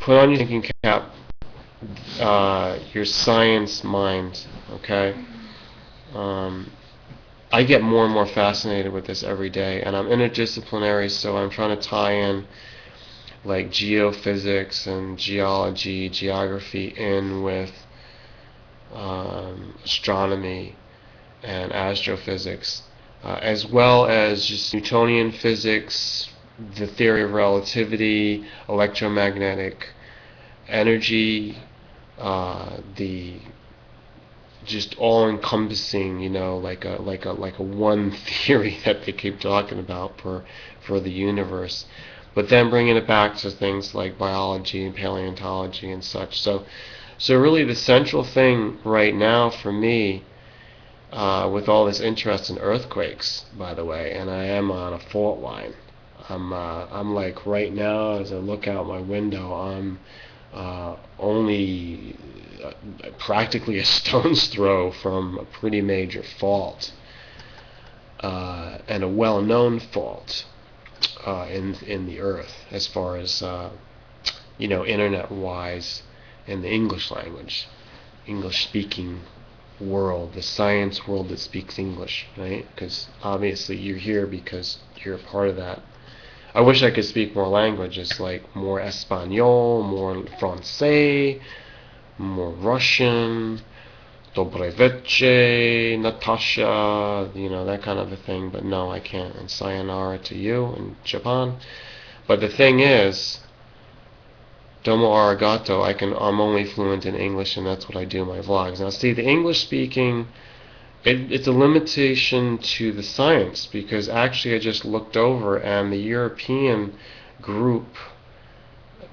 put on your thinking cap, your science mind, okay? I get more and more fascinated with this every day, and I'm interdisciplinary, so I'm trying to tie in like geophysics and geology, geography in with astronomy and astrophysics, as well as just Newtonian physics, the theory of relativity, electromagnetic energy, the just all-encompassing, like a one theory that they keep talking about for the universe. But then bringing it back to things like biology and paleontology and such. So really the central thing right now for me, with all this interest in earthquakes, by the way, and I am on a fault line. I'm like right now, as I look out my window, I'm only practically a stone's throw from a pretty major fault, and a well-known fault in the Earth, as far as internet-wise, in the English language, English-speaking world, the science world that speaks English, right? Because obviously you're here because you're a part of that. I wish I could speak more languages, like more Espanol, more Francais, more Russian, Dobre veche, Natasha, that kind of a thing, but no, I can't. And sayonara to you in Japan. But the thing is, domo arigato, I'm only fluent in English, and that's what I do in my vlogs. Now see, the English speaking, it's a limitation to the science, because actually I just looked over, and the European group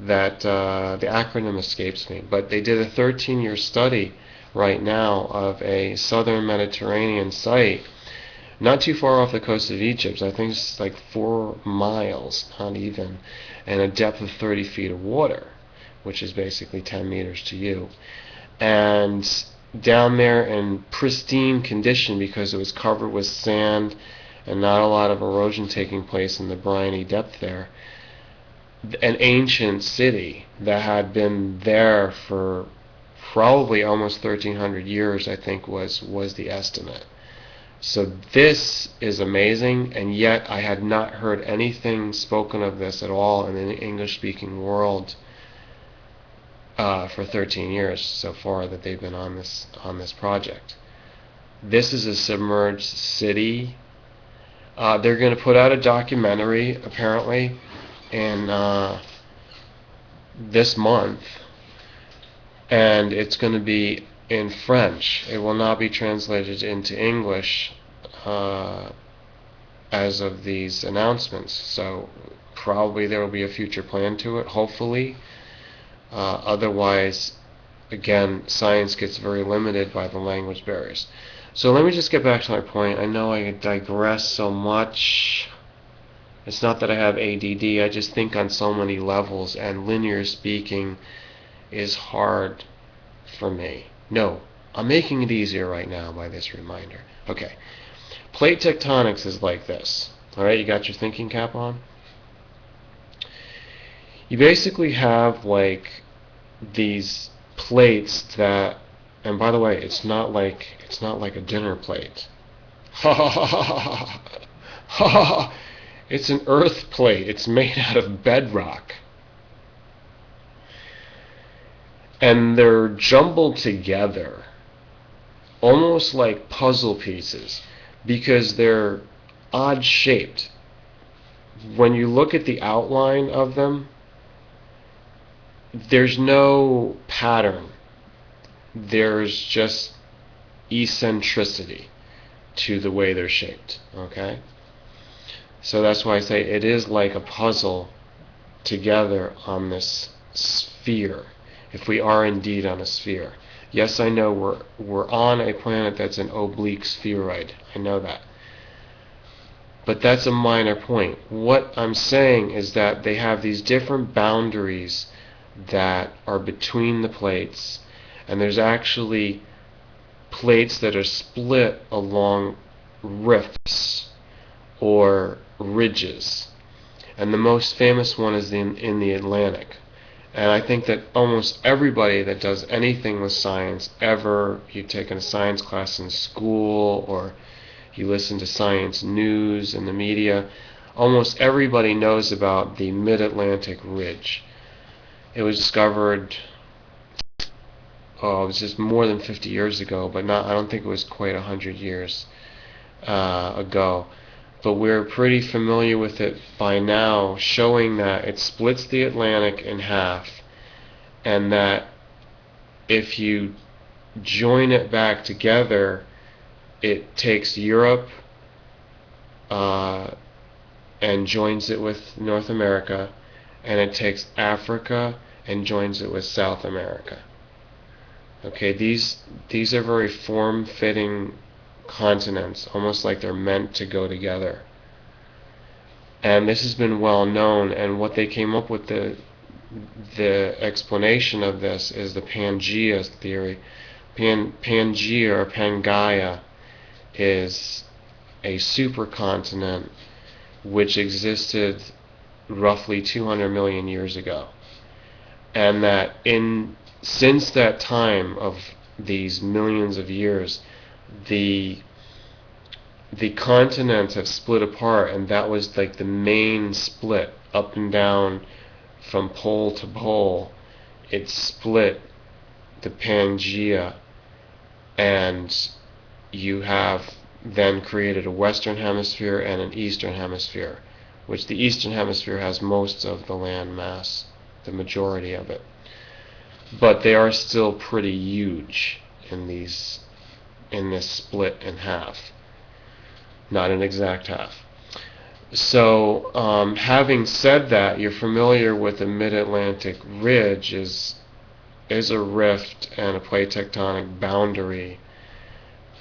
that, the acronym escapes me, but they did a 13-year study right now of a southern Mediterranean site, not too far off the coast of Egypt. I think it's like 4 miles, not even, and a depth of 30 feet of water, which is basically 10 meters to you. And down there in pristine condition, because it was covered with sand and not a lot of erosion taking place in the briny depth there, an ancient city that had been there for probably almost 1,300 years, I think was the estimate. So this is amazing, and yet I had not heard anything spoken of this at all in the English-speaking world for 13 years so far that they've been on this project. This is a submerged city. They're going to put out a documentary apparently in this month, and it's going to be in French. It will not be translated into English as of these announcements, so probably there will be a future plan to it, hopefully. Otherwise, again, science gets very limited by the language barriers. So let me just get back to my point. I know I digress so much. It's not that I have ADD, I just think on so many levels, and linear speaking is hard for me. No, I'm making it easier right now by this reminder. Okay, plate tectonics is like this. Alright, you got your thinking cap on? You basically have like these plates that, and by the way, it's not like a dinner plate. Ha ha ha ha ha ha ha. It's an earth plate. It's made out of bedrock. And they're jumbled together, almost like puzzle pieces, because they're odd shaped. When you look at the outline of them, there's no pattern. There's just eccentricity to the way they're shaped. Okay? So that's why I say it is like a puzzle together on this sphere, if we are indeed on a sphere. Yes, I know we're on a planet that's an oblique spheroid. I know that. But that's a minor point. What I'm saying is that they have these different boundaries that are between the plates, and there's actually plates that are split along rifts or ridges, and the most famous one is in the Atlantic, And I think that almost everybody that does anything with science ever, you've taken a science class in school or you listen to science news in the media, almost everybody knows about the Mid-Atlantic Ridge. It was discovered, it was just more than 50 years ago, but not, I don't think it was quite 100 years ago. But we're pretty familiar with it by now, showing that it splits the Atlantic in half, and that if you join it back together, it takes Europe and joins it with North America, and it takes Africa and joins it with South America. Okay, these are very form-fitting continents, almost like they're meant to go together. And this has been well known, and what they came up with, the explanation of this is the Pangea theory. Pangea or Pangaea is a supercontinent which existed roughly 200 million years ago, and that since that time of these millions of years, the continents have split apart, and that was like the main split, up and down from pole to pole. It split the Pangea, and you have then created a Western Hemisphere and an Eastern Hemisphere, which the Eastern Hemisphere has most of the land mass, the majority of it. But they are still pretty huge in this split in half. Not an exact half. So, having said that, you're familiar with the Mid-Atlantic Ridge is a rift and a plate tectonic boundary,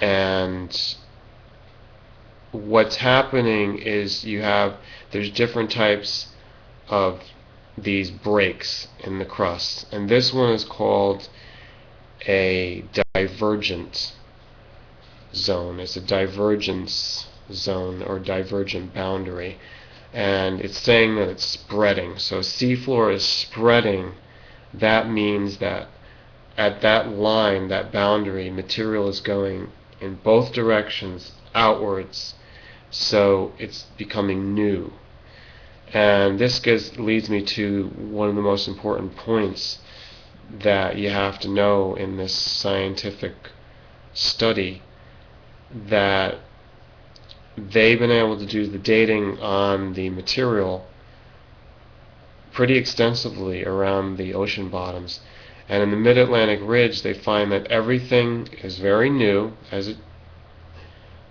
and what's happening is there's different types of these breaks in the crust, and this one is called a divergent zone. It's a divergence zone or divergent boundary, and it's saying that it's spreading. So seafloor is spreading. That means that at that line, that boundary, material is going in both directions outwards, so it's becoming new. And this leads me to one of the most important points that you have to know in this scientific study, that they've been able to do the dating on the material pretty extensively around the ocean bottoms. And in the Mid-Atlantic Ridge, they find that everything is very new as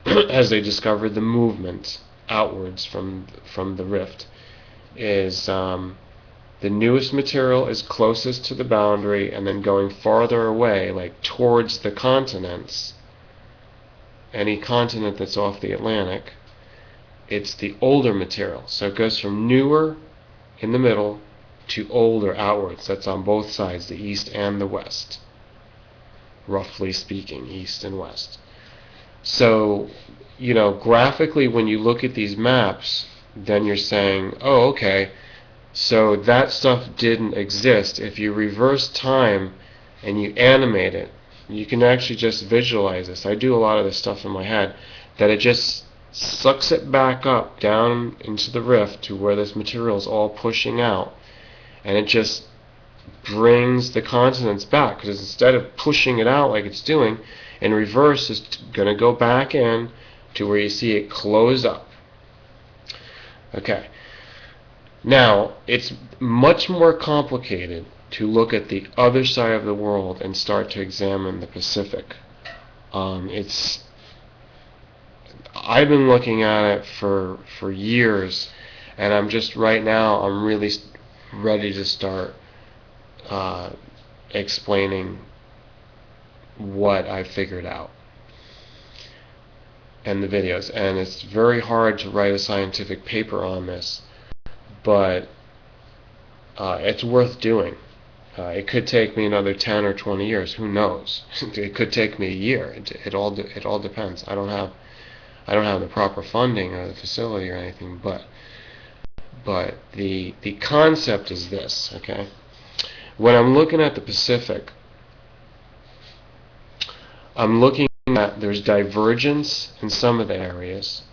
they discovered the movement outwards from the rift. The newest material is closest to the boundary, and then going farther away, like towards the continents, any continent that's off the Atlantic, it's the older material. So it goes from newer in the middle to older outwards. That's on both sides, the east and the west, roughly speaking, east and west. So, graphically, when you look at these maps, then you're saying, oh, okay, so that stuff didn't exist. If you reverse time and you animate it, you can actually just visualize this. I do a lot of this stuff in my head, that it just sucks it back up down into the rift to where this material is all pushing out, and it just brings the continents back, because instead of pushing it out like it's doing, in reverse it's going to go back in to where you see it close up. Okay. Now, it's much more complicated to look at the other side of the world and start to examine the Pacific. I've been looking at it for years, and I'm really ready to start explaining what I figured out in the videos. And it's very hard to write a scientific paper on this, but it's worth doing. It could take me another 10 or 20 years. Who knows? It could take me a year. It all depends. I don't have the proper funding or the facility or anything, but the concept is this, okay? When I'm looking at the Pacific, I'm looking at there's divergence in some of the areas.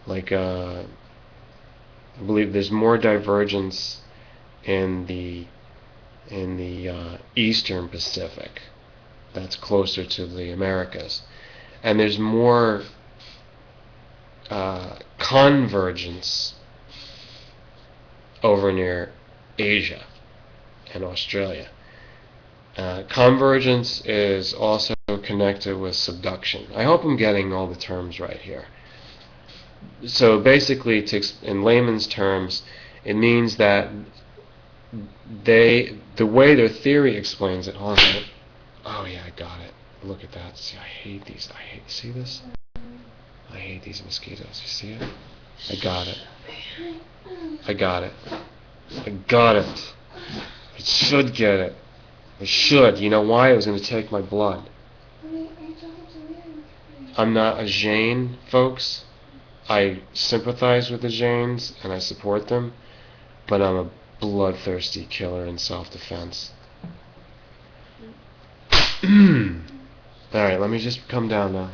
Like I believe there's more divergence in the Eastern Pacific. That's closer to the Americas, and there's more convergence over near Asia and Australia. Convergence is also connected with subduction. I hope I'm getting all the terms right here. So basically, in layman's terms, it means that the way their theory explains it. Hold on. Oh yeah, I got it. Look at that. See, I hate these. See this? I hate these mosquitoes. You see it? I got it. I got it. I should get it. I should. You know why? It was going to take my blood. I'm not a Jain, folks. I sympathize with the Jains and I support them, but I'm a bloodthirsty killer in self-defense. Alright, let me just come down now.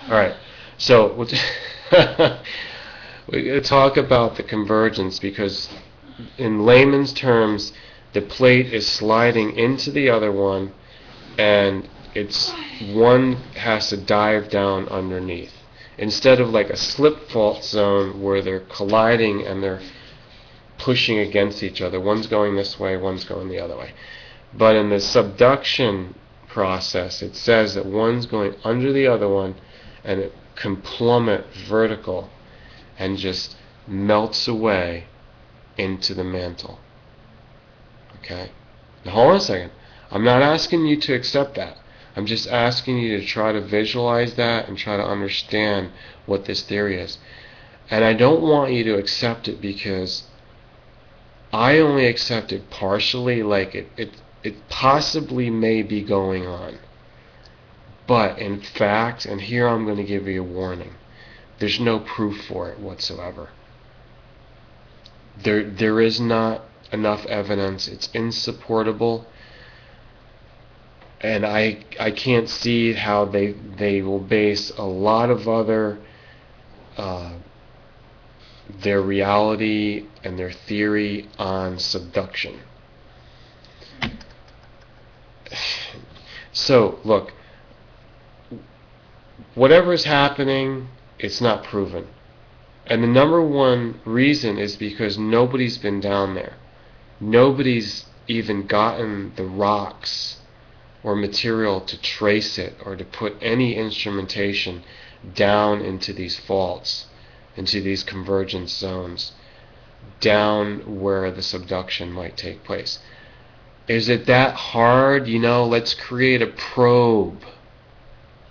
Alright, so we're going to talk about the convergence, because in layman's terms, the plate is sliding into the other one, and one has to dive down underneath. Instead of like a slip fault zone where they're colliding and they're pushing against each other. One's going this way, one's going the other way. But in the subduction process, it says that one's going under the other one, and it can plummet vertical and just melts away into the mantle. Okay? Now hold on a second. I'm not asking you to accept that. I'm just asking you to try to visualize that and try to understand what this theory is. And I don't want you to accept it because I only accept it partially, like it possibly may be going on. But in fact, and here I'm going to give you a warning, there's no proof for it whatsoever. There is not enough evidence. It's insupportable. And I can't see how they will base a lot of other their reality and their theory on subduction. So look, whatever is happening, it's not proven. And the number one reason is because nobody's been down there. Nobody's even gotten the rocks or material to trace it or to put any instrumentation down into these faults, into these convergence zones, down where the subduction might take place. Is it that hard? Let's create a probe.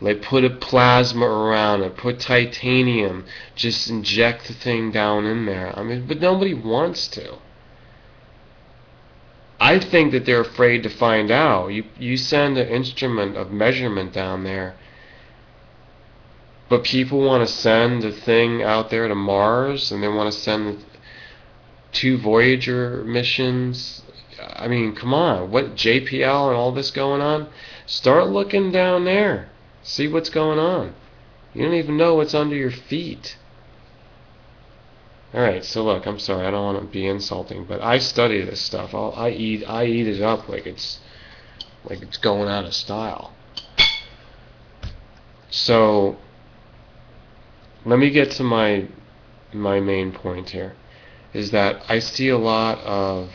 Like put a plasma around it, put titanium, just inject the thing down in there. But nobody wants to. I think that they're afraid to find out. You send an instrument of measurement down there, but people want to send a thing out there to Mars, and they want to send 2 Voyager missions. Come on. What, JPL and all this going on? Start looking down there. See what's going on. You don't even know what's under your feet. Alright, so look, I'm sorry, I don't want to be insulting, but I study this stuff. I eat it up like it's going out of style. So let me get to my main point here, is that I see a lot of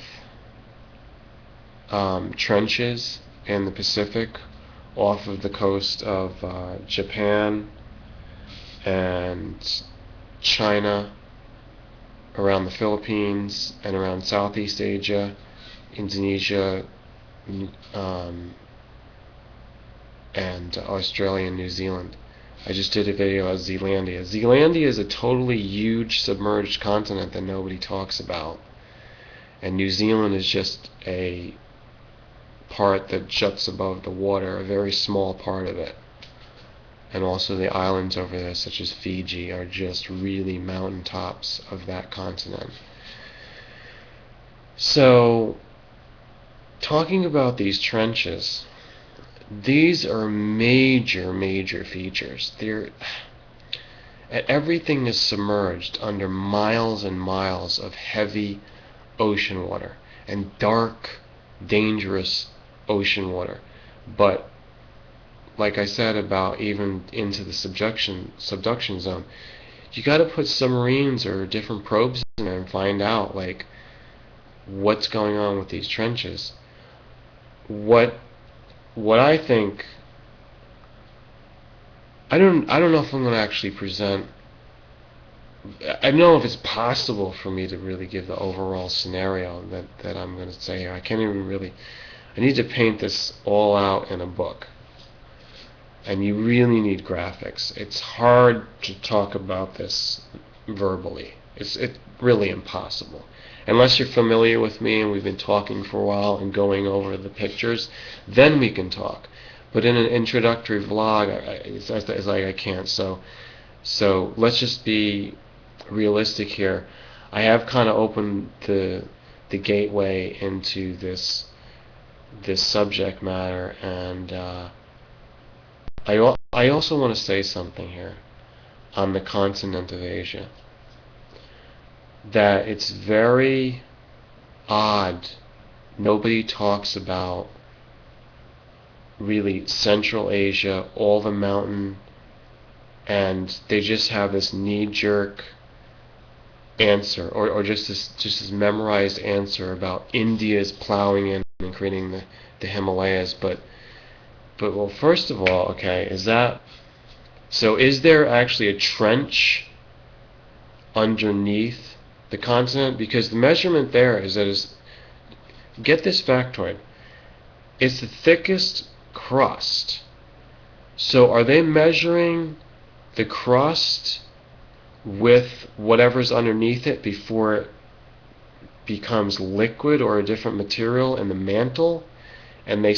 trenches in the Pacific off of the coast of Japan and China, around the Philippines and around Southeast Asia, Indonesia, and Australia and New Zealand. I just did a video about Zealandia. Zealandia is a totally huge submerged continent that nobody talks about. And New Zealand is just a part that juts above the water, a very small part of it. And also the islands over there, such as Fiji, are just really mountaintops of that continent. So talking about these trenches, these are major, major features. Everything is submerged under miles and miles of heavy ocean water and dark, dangerous ocean water. But like I said about even into the subduction zone, you got to put submarines or different probes in there and find out like what's going on with these trenches. What I think, I don't know if I'm going to actually present. I don't know if it's possible for me to really give the overall scenario that I'm going to say here. I can't even really. I need to paint this all out in a book, and you really need graphics. It's hard to talk about this verbally. It's really impossible. Unless you're familiar with me and we've been talking for a while and going over the pictures, then we can talk. But in an introductory vlog, it's like I can't. So let's just be realistic here. I have kind of opened the gateway into this subject matter, and I also want to say something here on the continent of Asia. That it's very odd. Nobody talks about really Central Asia, all the mountain, and they just have this knee-jerk answer, or just this memorized answer about India's plowing in and creating the Himalayas. But well, first of all, okay, is there actually a trench underneath the continent? Because the measurement there is that get this factoid, it's the thickest crust. So are they measuring the crust with whatever's underneath it before it becomes liquid or a different material in the mantle, and they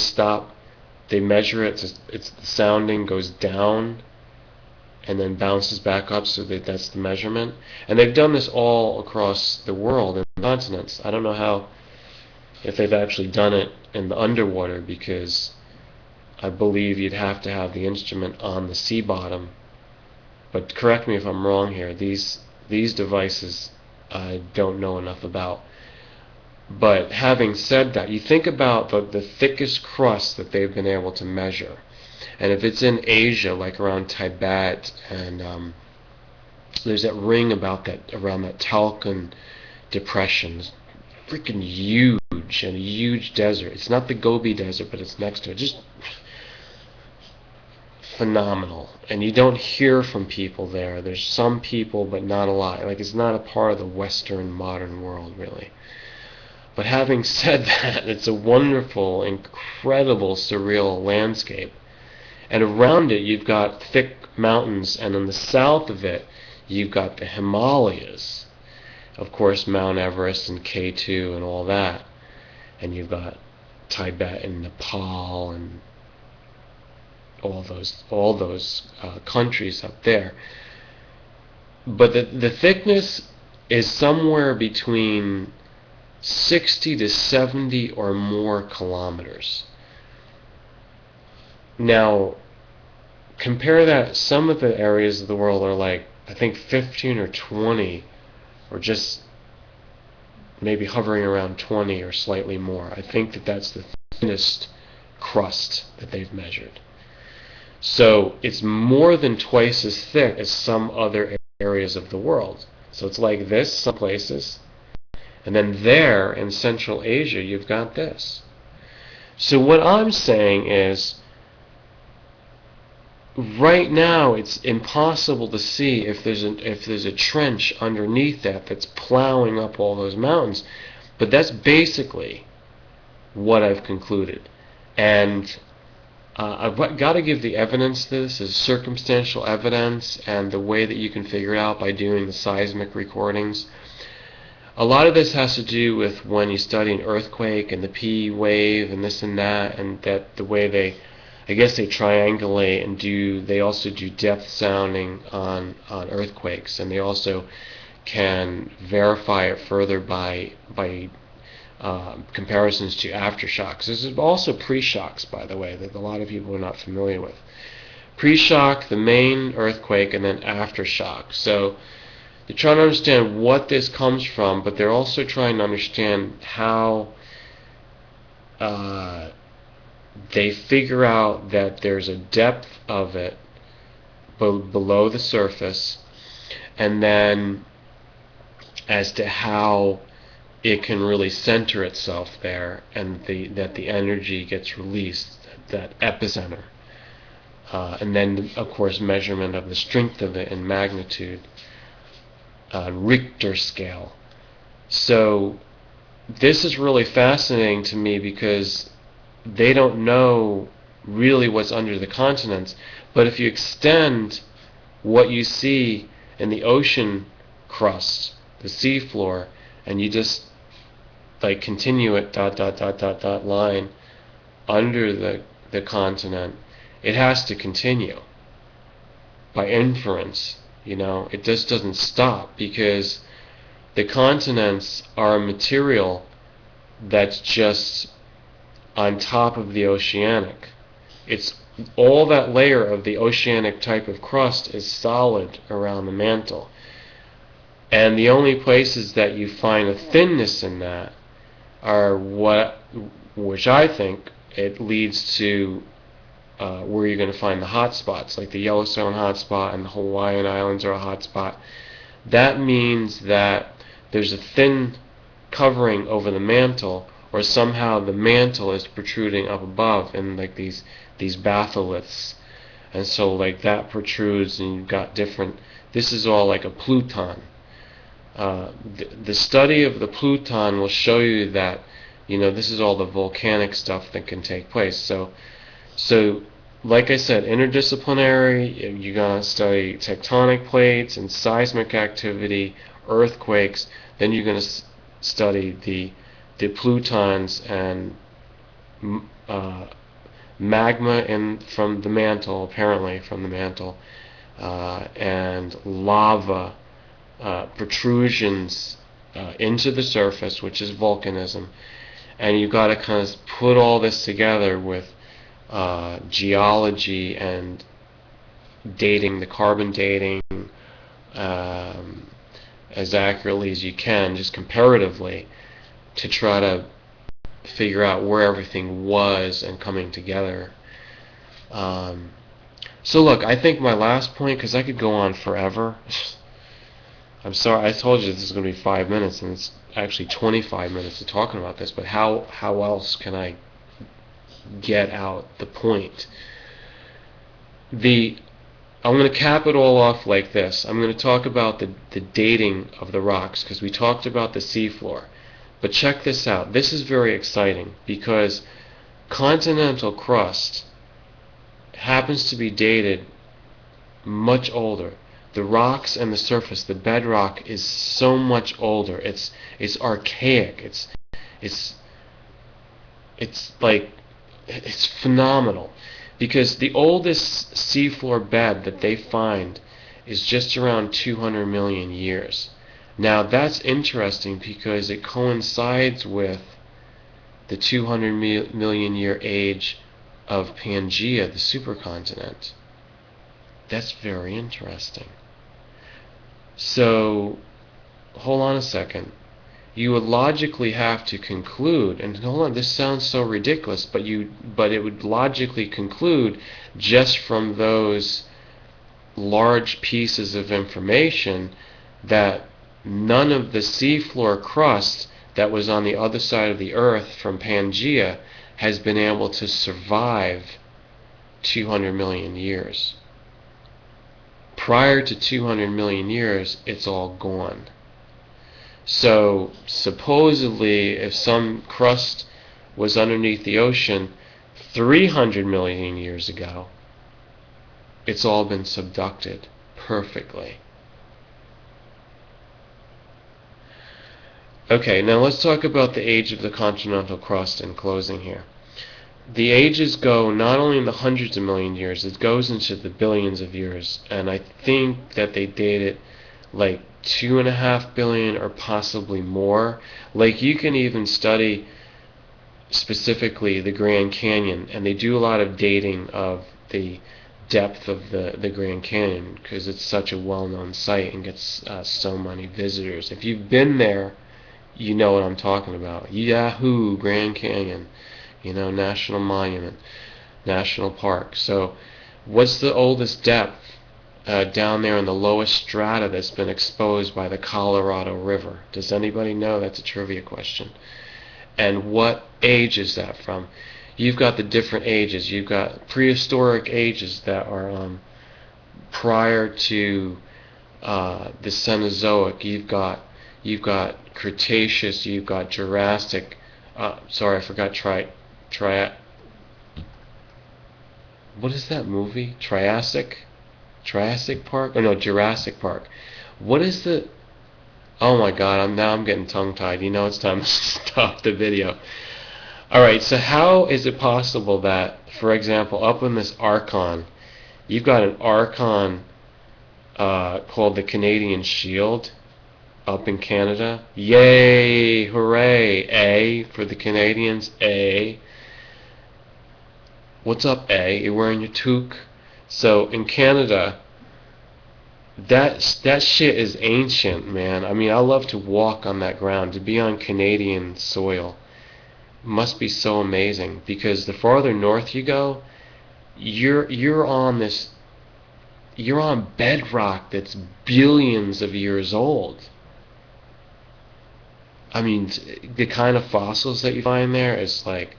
measure it, it's the sounding goes down and then bounces back up, so that's the measurement. And they've done this all across the world in the continents. I don't know if they've actually done it in the underwater, because I believe you'd have to have the instrument on the sea bottom. But correct me if I'm wrong here. These devices I don't know enough about. But having said that, you think about the thickest crust that they've been able to measure. And if it's in Asia, like around Tibet, and there's that ring around that Talcan depression, it's freaking huge, and a huge desert. It's not the Gobi Desert, but it's next to it. Just phenomenal. And you don't hear from people there. There's some people, but not a lot. Like, it's not a part of the Western modern world, really. But having said that, it's a wonderful, incredible, surreal landscape. And around it, you've got thick mountains, and in the south of it, you've got the Himalayas. Of course, Mount Everest and K2 and all that. And you've got Tibet and Nepal and all those countries up there. But the thickness is somewhere between 60 to 70 or more kilometers. Now, compare that. Some of the areas of the world are like, I think 15 or 20, or just maybe hovering around 20 or slightly more. I think that's the thinnest crust that they've measured. So it's more than twice as thick as some other areas of the world. So it's like this some places, and then there in Central Asia you've got this. So what I'm saying is, right now it's impossible to see if there's a trench underneath that's plowing up all those mountains. But that's basically what I've concluded. And I've got to give the evidence to this as circumstantial evidence, and the way that you can figure it out by doing the seismic recordings. A lot of this has to do with when you study an earthquake and the P wave and this and that, and that the way they triangulate and they also do depth sounding on earthquakes, and they also can verify it further by comparisons to aftershocks. This is also pre-shocks, by the way, that a lot of people are not familiar with. Pre-shock, the main earthquake, and then aftershock. So they're trying to understand what this comes from, but they're also trying to understand how they figure out that there's a depth of it below the surface, and then as to how it can really center itself there, and that the energy gets released, that epicenter. And then, of course, measurement of the strength of it in magnitude, Richter scale. So this is really fascinating to me because they don't know really what's under the continents, but if you extend what you see in the ocean crust, the seafloor, and you just like continue it dot line under the continent, it has to continue by inference. It just doesn't stop, because the continents are a material that's just on top of the oceanic. It's all that layer of the oceanic type of crust is solid around the mantle, and the only places that you find a thinness in that are which I think it leads to where you're going to find the hot spots, like the Yellowstone hot spot and the Hawaiian Islands are a hot spot. That means that there's a thin covering over the mantle, or somehow the mantle is protruding up above in like these batholiths, and so like that protrudes, and you've got different. This is all like a Pluton. The study of the Pluton will show you that this is all the volcanic stuff that can take place. So like I said, interdisciplinary, you're going to study tectonic plates and seismic activity, earthquakes, then you're going to study the Plutons and magma from the mantle, apparently from the mantle, and lava protrusions into the surface, which is volcanism. And you've got to kind of put all this together with geology and dating, the carbon dating, as accurately as you can, just comparatively, to try to figure out where everything was and coming together. So look, I think my last point, because I could go on forever. I'm sorry, I told you this is going to be 5 minutes, and it's actually 25 minutes of talking about this, but how else can I get out the point? I'm going to cap it all off like this. I'm going to talk about the dating of the rocks, because we talked about the seafloor. But check this out. This is very exciting, because continental crust happens to be dated much older. The rocks and the surface, the bedrock, is so much older. It's archaic. It's phenomenal, because the oldest seafloor bed that they find is just around 200 million years. Now that's interesting because it coincides with the 200 million year age of Pangaea, the supercontinent. That's very interesting. So, hold on a second. You would logically have to conclude, and hold on, this sounds so ridiculous, but it would logically conclude, just from those large pieces of information, that none of the seafloor crust that was on the other side of the Earth from Pangaea has been able to survive 200 million years. Prior to 200 million years, it's all gone. So supposedly, if some crust was underneath the ocean 300 million years ago, it's all been subducted perfectly. Okay, now let's talk about the age of the continental crust in closing here. The ages go not only in the hundreds of million years, it goes into the billions of years, and I think that they date it like 2.5 billion or possibly more. Like, you can even study specifically the Grand Canyon, and they do a lot of dating of the depth of the Grand Canyon because it's such a well-known site and gets so many visitors. If you've been there, you know what I'm talking about. Yahoo! Grand Canyon, National Monument, National Park. So what's the oldest depth down there in the lowest strata that's been exposed by the Colorado River? Does anybody know? That's a trivia question. And what age is that from? You've got the different ages. You've got prehistoric ages that are prior to the Cenozoic. You've got Cretaceous. You've got Jurassic. Sorry, I forgot what is that movie? Triassic Park? Oh no, Jurassic Park. What is the? Oh my God! I'm getting tongue-tied. It's time to stop the video. All right. So how is it possible that, for example, up in this archon, you've got an archon called the Canadian Shield up in Canada? Yay! Hooray! A for the Canadians. A. What's up, A? You're wearing your toque. So in Canada, that shit is ancient, man. I mean, I love to walk on that ground. To be on Canadian soil must be so amazing, because the farther north you go, you're on bedrock that's billions of years old. I mean, the kind of fossils that you find there is like,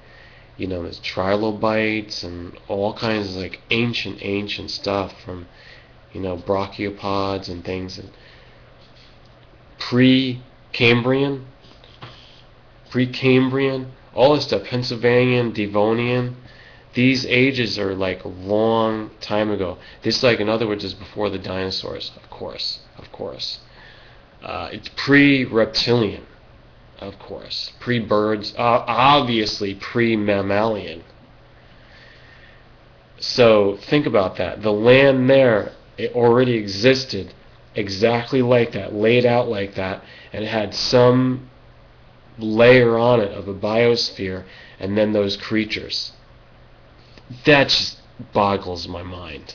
there's trilobites and all kinds of like ancient stuff from, brachiopods and things. And Precambrian, all this stuff, Pennsylvanian, Devonian. These ages are like a long time ago. This, like, in other words, is before the dinosaurs, of course. It's pre-reptilian, of course. Pre-birds, obviously pre-mammalian. So think about that. The land there, it already existed exactly like that, laid out like that, and it had some layer on it of a biosphere, and then those creatures. That just boggles my mind.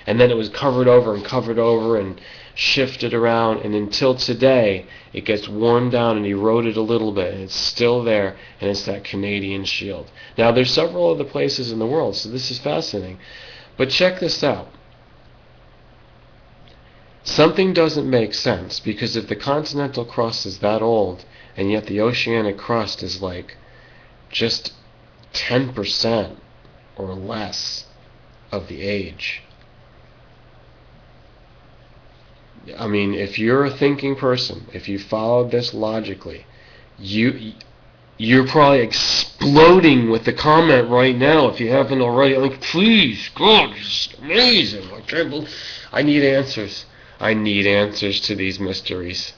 And then it was covered over and shifted around, and until today it gets worn down and eroded a little bit, and it's still there, and it's that Canadian Shield. Now there's several other places in the world, so this is fascinating. But check this out. Something doesn't make sense, because if the continental crust is that old, and yet the oceanic crust is like just 10% or less of the age. I mean, if you're a thinking person, if you followed this logically, you're probably exploding with the comment right now if you haven't already. Like, please, God, this is amazing. I need answers. I need answers to these mysteries.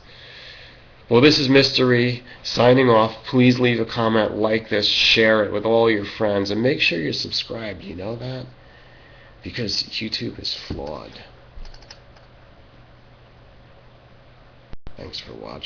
Well, this is Mystery, signing off. Please leave a comment, like this, share it with all your friends, and make sure you're subscribed. You know that? Because YouTube is flawed. Thanks for watching.